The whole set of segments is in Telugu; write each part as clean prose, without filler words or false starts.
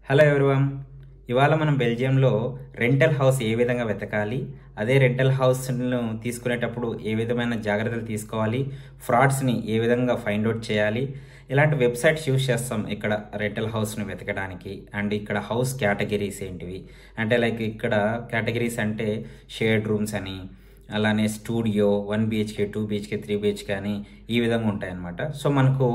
Hello everyone. ఇవాళ మనం బెల్జియంలో రెంటల్ హౌస్ ఏ విధంగా వెతకాలి, అదే రెంటల్ హౌస్ను తీసుకునేటప్పుడు ఏ విధమైన జాగ్రత్తలు తీసుకోవాలి, ఫ్రాడ్స్ని ఏ విధంగా ఫైండ్ అవుట్ చేయాలి, ఇలాంటి వెబ్సైట్స్ యూస్ చేస్తాం ఇక్కడ రెంటల్ హౌస్ను వెతకడానికి. అండ్ ఇక్కడ హౌస్ కేటగిరీస్ ఏంటివి అంటే లైక్ ఇక్కడ కేటగిరీస్ అంటే షేర్డ్ రూమ్స్ అని, అలానే స్టూడియో 1 BHK 2 BHK 3 BHK అని ఈ విధంగా ఉంటాయన్నమాట. సో మనకు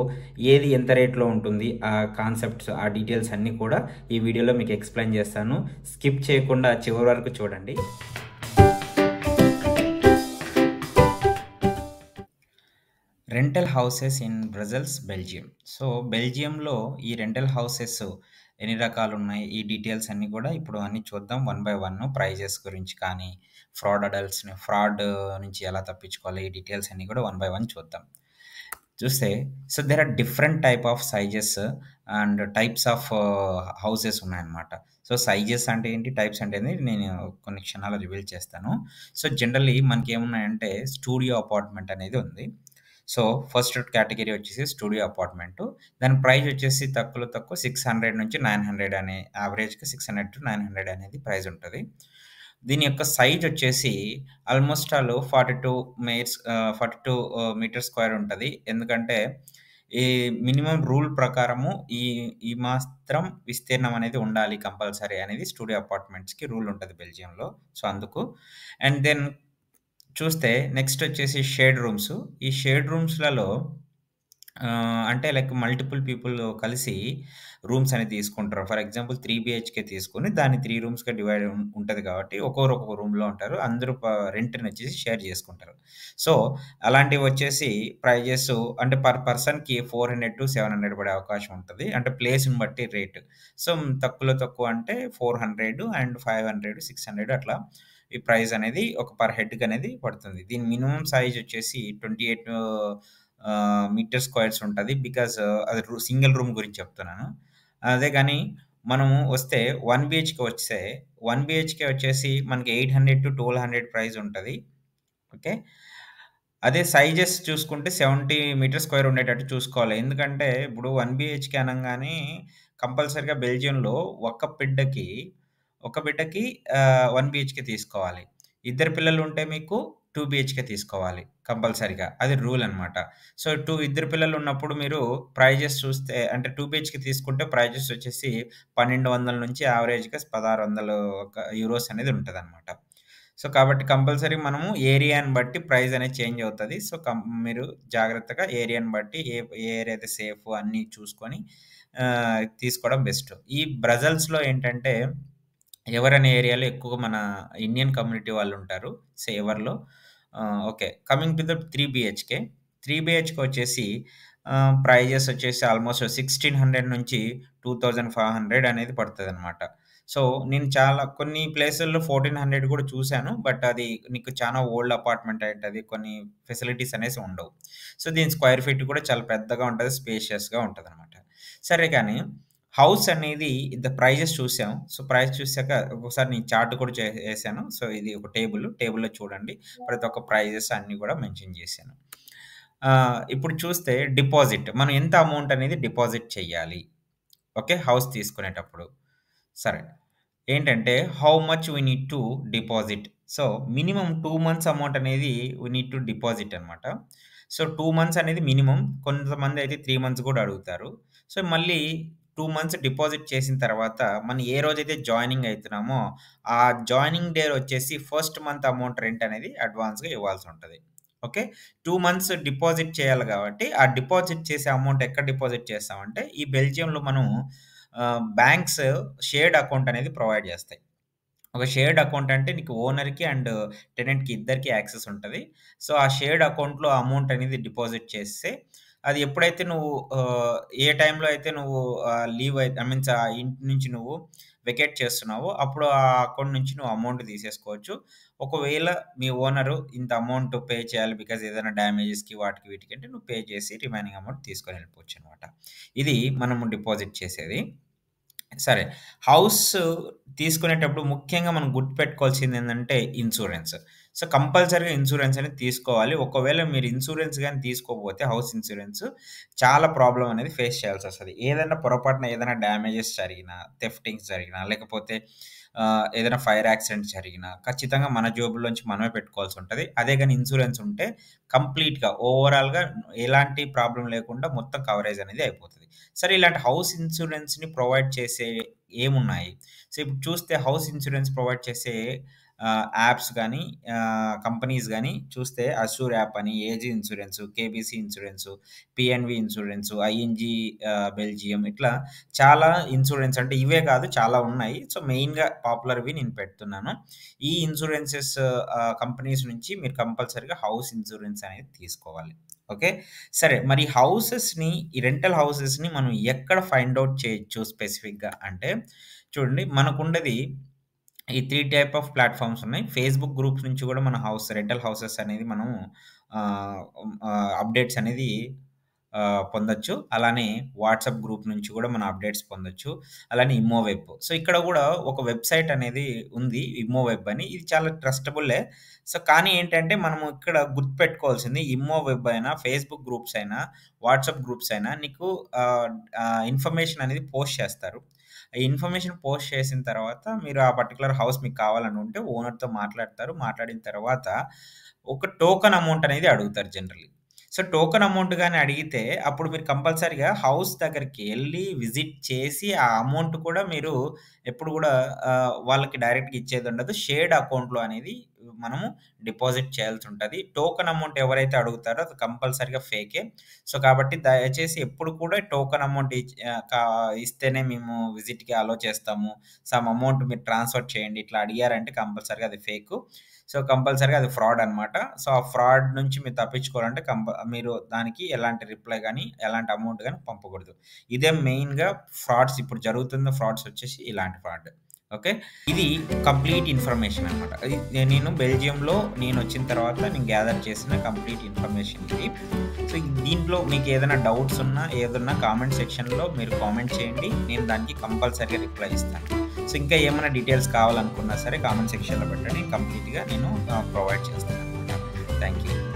ఏది ఎంత రేట్లో ఉంటుంది, ఆ కాన్సెప్ట్స్, ఆ డీటెయిల్స్ అన్నీ కూడా ఈ వీడియోలో మీకు ఎక్స్ప్లెయిన్ చేస్తాను. స్కిప్ చేయకుండా చివరి వరకు చూడండి. Rental houses in Brussels, Belgium. So బెల్జియంలో ఈ రెంటల్ హౌసెస్ ఎన్ని రకాలు ఉన్నాయి, ఈ డీటెయిల్స్ అన్నీ కూడా ఇప్పుడు అన్నీ చూద్దాం వన్ బై వన్. ప్రైజెస్ గురించి కానీ, ఫ్రాడ్ నుంచి ఎలా తప్పించుకోవాలి, ఈ డీటెయిల్స్ అన్నీ కూడా వన్ బై వన్ చూద్దాం. చూస్తే so there are different type of sizes and types of houses ఉన్నాయన్నమాట. సో సైజెస్ అంటే ఏంటి, టైప్స్ అంటే ఏంటి, నేను కొన్ని క్షణాలు రివీల్ చేస్తాను. సో జనరల్లీ మనకి ఏమున్నాయంటే స్టూడియో అపార్ట్మెంట్ అనేది ఉంది. సో ఫస్ట్ కేటగిరీ వచ్చేసి స్టూడియో అపార్ట్మెంట్. దాని ప్రైస్ వచ్చేసి తక్కువలో తక్కువ 600 నుంచి 900 అనే యావరేజ్గా 600 to 900 అనేది ప్రైస్ ఉంటుంది. దీని యొక్క సైజ్ వచ్చేసి ఆల్మోస్ట్ ఆల్ 42 మీటర్ స్క్వేర్ ఉంటుంది. ఎందుకంటే ఈ మినిమం రూల్ ప్రకారము ఈ ఈ మాత్రం విస్తీర్ణం అనేది ఉండాలి కంపల్సరీ అనేది స్టూడియో అపార్ట్మెంట్స్కి రూల్ ఉంటుంది బెల్జియంలో. సో అందుకు అండ్ దెన్ చూస్తే నెక్స్ట్ వచ్చేసి షేడ్ రూమ్స్. ఈ షేడ్ రూమ్స్లలో అంటే లైక్ మల్టిపుల్ పీపుల్ కలిసి రూమ్స్ అనేది తీసుకుంటారు. ఫర్ ఎగ్జాంపుల్ 3 BHK తీసుకొని దాన్ని 3 రూమ్స్‌గా డివైడ్ ఉంటది కాబట్టి ఒక్కొక్కరు ఒక్కొక్క రూమ్‌లో ఉంటారు. అందరూ రెంట్‌ని వచ్చేసి షేర్ చేసుకుంటారు. సో అలాంటివి వచ్చేసి ప్రైజెస్ అంటే పర్ పర్సన్‌కి 400-700 పడే అవకాశం ఉంటది. అంటే ప్లేస్‌ని బట్టి రేట్. సో తక్కువలో తక్కువ అంటే 400 అండ్ 500, 600 అట్లా ఈ ప్రైస్ అనేది ఒక పర్ హెడ్‌కి అనేది పడుతుంది. దీని మినిమమ్ సైజ్ వచ్చేసి 28 మీటర్ స్క్వేర్స్ ఉంటది. బికాజ్ అది సింగిల్ రూమ్ గురించి చెప్తున్నాను. అదే గాని మనము వస్తే 1 BHK వచ్చేసి మనకి 800-1200 ప్రైస్ ఉంటది. ఓకే. అదే సైజెస్ చూసుకుంటే 70 మీటర్ స్క్వేర్ ఉండేటట్టు చూసుకోవాలి. ఎందుకంటే ఇప్పుడు 1 BHK అనంగానే కంపల్సరీగా బెల్జియంలో ఒక బిడ్డకి 1 BHK తీసుకోవాలి. ఇద్దరు పిల్లలు ఉంటే మీకు 2 BHK తీసుకోవాలి కంపల్సరీగా. అది రూల్ అన్నమాట. సో ఇద్దరు పిల్లలు ఉన్నప్పుడు మీరు ప్రైజెస్ చూస్తే అంటే 2 BHK తీసుకుంటే ప్రైజెస్ వచ్చేసి 1200 నుంచి యావరేజ్‌గా 1600 యూరోస్ అనేది ఉంటదన్నమాట. సో కాబట్టి కంపల్సరీ మనము ఏరియాని బట్టి ప్రైస్ అనేది చేంజ్ అవుతది. సో మీరు జాగ్రత్తగా ఏరియాని బట్టి ఏ ఏరియా అయితే సేఫ్ అన్నీ చూసుకొని తీసుకోవడం బెస్ట్. ఈ బ్రజల్స్‌లో ఏంటంటే ఎవర్ అనే ఏరియాలో ఎక్కువగా మన ఇండియన్ కమ్యూనిటీ వాళ్ళుంటారు. ఎవర్‌లో okay. Coming to the 3 BHK. 3 BHK వచ్చేసి ప్రైజెస్ వచ్చేసి ఆల్మోస్ట్ 1600 నుంచి 2500 అనేది పడతదనమాట. సో నేను కొన్ని ప్లేసుల్లో 1400 కూడా చూసాను. బట్ అది నీకు చానా ఓల్డ్ అపార్ట్మెంట్ అయుంటది. కొన్ని ఫెసిలిటీస్ అనేసి ఉండవు. సో దీని స్క్వేర్ ఫీట్ కూడా చాలా పెద్దగా ఉంటది. స్పేషియస్‌గా ఉంటదనమాట. సరే గానీ హౌస్ అనేది ప్రైజెస్ చూసాం. సో ప్రైస్ చూసాక ఒకసారి నేను చార్ట్ కూడా ఏసాను. సో ఇది ఒక టేబుల్‌లో చూడండి. ప్రతి ఒక్క ప్రైజెస్ అన్నీ కూడా మెన్షన్ చేశాను. ఇప్పుడు చూస్తే డిపాజిట్. మనం ఎంత అమౌంట్ అనేది డిపాజిట్ చెయ్యాలి. ఓకే. హౌస్ తీసుకునేటప్పుడు. సరే. ఏంటంటే how much we need to deposit. So minimum 2 months amount అనేది వి నీడ్ టు డిపాజిట్ అనమాట. సో 2 మంత్స్ అనేది మినిమమ్. కొంతమంది అయితే 3 మంత్స్ కూడా అడుగుతారు. సో మళ్ళీ 2 మంత్స్ డిపాజిట్ చేసిన తర్వాత మనం ఏ రోజైతే జాయినింగ్ అయితున్నామో ఆ జాయినింగ్ డే వచ్చేసి ఫస్ట్ మంత్ అమౌంట్ రెంట్ అనేది అడ్వాన్స్‌గా ఇవ్వాల్సి ఉంటది. ఓకే. 2 మంత్స్ డిపాజిట్ చేయాలి కాబట్టి ఆ డిపాజిట్ చేసే అమౌంట్ ఎక్కడ డిపాజిట్ చేస్తామంటే ఈ బెల్జియంలో మనం బ్యాంక్స్ షేర్డ్ అకౌంట్ అనేది ప్రొవైడ్ చేస్తాయి. ఒక షేర్డ్ అకౌంట్ అంటే నీకు ఓనర్‌కి అండ్ టెనెంట్‌కి ఇద్దరికీ యాక్సెస్ ఉంటది. సో, ఆ షేర్డ్ అకౌంట్‌లో అమౌంట్ అనేది డిపాజిట్ చేస్తే అది ఎప్పుడైతే నువ్వు ఏ టైంలో అయితే నువ్వు లీవ్ ఐ మీన్స్ ఆ ఇంటి నుంచి నువ్వు వెకేట్ చేస్తున్నావో అప్పుడు ఆ అకౌంట్ నుంచి నువ్వు అమౌంట్ తీసేసుకోవచ్చు. ఒకవేళ మీ ఓనరు ఇంత అమౌంట్ పే చేయాలి బికాజ్ ఏదైనా డ్యామేజెస్‌కి వాటికి వీటికి అంటే నువ్వు పే చేసి రిమైనింగ్ అమౌంట్ తీసుకొని వెళ్ళిపోవచ్చనమాట. ఇది మనము డిపాజిట్ చేసేది. సరే. హౌస్ తీసుకునేటప్పుడు ముఖ్యంగా మనం గుర్తుపెట్టుకోవాల్సిందేందంటే ఇన్సూరెన్స్. సో, కంపల్సరీగా ఇన్సూరెన్స్ అనేది తీసుకోవాలి. ఒకవేళ మీరు ఇన్సూరెన్స్ గాని తీసుకోకపోతే హౌస్ ఇన్సూరెన్స్ చాలా ప్రాబ్లమ్ అనేది ఫేస్ చేయాల్సొస్తది. ఏదైనా పొరపాటున ఏదైనా డ్యామేజెస్ జరిగినా, థెఫ్టింగ్స్ జరిగినా, లేకపోతే ఏదైనా ఫైర్ యాక్సిడెంట్ జరిగినా, ఖచ్చితంగా మన జేబులోంచి మనమే పెట్టుకోవాల్సుంటది. అదే గాని ఇన్సూరెన్స్ ఉంటే కంప్లీట్‌గా ఓవరాల్‌గా ఎలాంటి ప్రాబ్లమ్ లేకుండా మొత్తం కవరేజ్ అనేది అయిపోతది. సరే ఇలాంటి హౌస్ ఇన్సూరెన్స్‌ని ప్రొవైడ్ చేసే ఏమున్నాయి? సో, ఇప్పుడు చూస్తే హౌస్ ఇన్సూరెన్స్ ప్రొవైడ్ చేసే యాప్స్ గానీ, కంపెనీస్ గానీ చూస్తే అష్యూర్ యాప్ అని, AG insurance, KBC insurance, PNB insurance, ING Belgium ఇట్లా చాలా ఇన్సూరెన్స్ అంటే ఇవే కాదు చాలా ఉన్నాయి. సో, మెయిన్‌గా పాపులర్‌వి నేను పెడుతున్నాను. ఈ ఇన్సూరెన్సెస్ కంపెనీస్ నుంచి మీరు కంపల్సరీగా హౌస్ ఇన్సూరెన్స్ అనేది తీసుకోవాలి. ఓకే. సరే మరి హౌసెస్‌ని ఈ రెంటల్ హౌసెస్‌ని మనం ఎక్కడ ఫైండ్ ఔట్ చేయొచ్చు స్పెసిఫిక్‌గా అంటే చూడండి మనకుండేది ఈ 3 టైప్ ఆఫ్ ప్లాట్‌ఫార్మ్స్ ఉన్నాయి. ఫేస్‌బుక్ గ్రూప్స్ నుంచి కూడా మన రెంటల్ హౌసెస్ అనేది మనం అప్డేట్స్ అనేది పొందొచ్చు. అలానే వాట్సాప్ గ్రూప్ నుంచి కూడా మనం అప్డేట్స్ పొందొచ్చు. అలానే ఇమ్మోవెబ్. సో, ఇక్కడ కూడా ఒక వెబ్‌సైట్ అనేది ఉంది. ఇమ్మోవెబ్ అని. ఇది చాలా ట్రస్టబుల్లే. సో, కానీ ఏంటంటే మనము ఇక్కడ గుర్తుపెట్టుకోవాల్సింది ఇమ్మోవెబ్ అయినా, ఫేస్‌బుక్ గ్రూప్స్ అయినా, వాట్సాప్ గ్రూప్స్ అయినా నీకు ఆహ్, ఇన్ఫర్మేషన్ అనేది పోస్ట్ చేస్తారు. ఈ ఇన్ఫర్మేషన్ పోస్ట్ చేసిన తర్వాత మీరు ఆ పర్టిక్యులర్ హౌస్ మీకు కావాలనుకుంటే ఓనర్‌తో మాట్లాడతారు. మాట్లాడిన తర్వాత ఒక టోకెన్ అమౌంట్ అనేది అడుగుతారు జనరల్లీ. సో, టోకెన్ అమౌంట్ గాని అడిగితే అప్పుడు మీరు కంపల్సరీగా హౌస్ దగ్గరికి ఎళ్లి విజిట్ చేసి ఆ అమౌంట్ కూడా మీరు ఎప్పుడు కూడా వాళ్ళకి డైరెక్ట్‌గా ఇచ్చేదుండదు. షేర్డ్ అకౌంట్‌లో అనేది మనము డిపాజిట్ చేయాల్సుంటది. టోకెన్ అమౌంట్ ఎవరైతే అడుగుతారో అది కంపల్సరీగా ఫేకే. సో, కాబట్టి దయచేసి ఎప్పుడు కూడా టోకెన్ అమౌంట్ ఇస్తేనే మేము విజిట్‌కి అలో చేస్తాము. సమ్ అమౌంట్ మీరు ట్రాన్స్‌ఫర్ చేయండి ఇట్లా అడిగారంటే కంపల్సరీగా అది ఫేకు. సో, కంపల్సరీగా అది ఫ్రాడ్ అనమాట. సో, ఆ ఫ్రాడ్ నుంచి మీరు తప్పించుకోవాలంటే మీరు దానికి ఎలాంటి రిప్లై గాని, ఎలాంటి అమౌంట్ గాని పంపకూడదు. ఇదే మెయిన్‌గా ఫ్రాడ్స్ ఇప్పుడు జరుగుతున్న ఫ్రాడ్స్ వచ్చేసి ఇలాంటి ఫ్రాడ్. ఓకే. ఇది కంప్లీట్ ఇన్ఫర్మేషన్ అనమాట. నేను బెల్జియంలో నేనొచ్చిన తర్వాత నేను గ్యాదర్ చేసిన కంప్లీట్ ఇన్ఫర్మేషన్ ఇది. సో, దీంట్లో మీకేదైనా డౌట్స్ ఉన్నా, ఏదున్నా కామెంట్ సెక్షన్‌లో మీరు కామెంట్ చేయండి. నేను దానికి కంపల్సరీగా రిప్లై ఇస్తాను. సో, ఇంకా ఏమైనా డీటెయిల్స్ కావాలనుకున్నా సరే కామెంట్ సెక్షన్‌లో పెట్టండి. కంప్లీట్‌గా నేను ప్రొవైడ్ చేస్తాననమాట. Thank you.